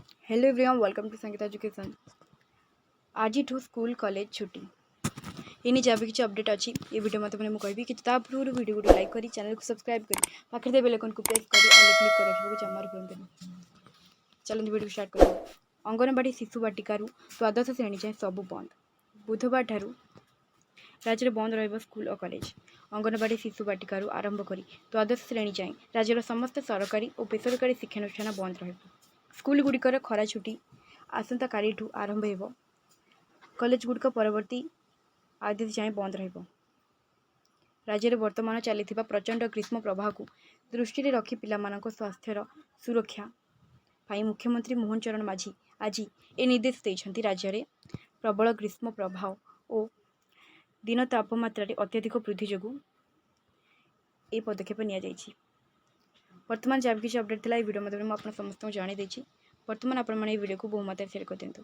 Hello everyone, welcome to Sangeeta education. आज school college छुट्टी इनी जब भी किसी अपडेट अच्छी ये वीडियो मत मैंने कहबी कि पूर्व वीडियो को लाइक करी चैनल को सब्सक्राइब करी पाखे दे बेल आइकन को प्रेस करी और क्लिक कर रखिबो जमार करंतनी। चलते वीडियो स्टार्ट कर। अंगनवाड़ी शिशु बाटिका द्वादश श्रेणी जाए सबू बंद। बुधवार ठारू राज्य बंद रहिबो स्कूल और कॉलेज। अंगनवाड़ी शिशु बाटिका आरंभ करी द्वादश श्रेणी जाए राज्यर समस्त सरकारी और बेसरकारी शिक्षानुष्ठान बंद रहिबो। स्कूल गुड़िकर खरा छुट्टी आसंता कालीठू आरंभ हो। कॉलेज गुड़िक परवर्ती आदेश जाए बंद रहिबो। राज्य में वर्तमान चली प्रचंड ग्रीष्म प्रवाह को दृष्टि रखी पिलामानक स्वास्थ्यर सुरक्षा पाई मुख्यमंत्री मोहन चरण माझी आज ए निर्देश देइछंती। राज्य में प्रबल ग्रीष्म प्रभाव और दिन तापमात्रा अत्यधिक वृद्धि जो ये पदक्षेप निया जाइछि। वर्तमान जब किसी अपडेट था वीडियो मतलब मुझे समस्त जाने बर्तमान आपण मैंने वीडियो को बहु मात्रा शेयर कर दिंतु।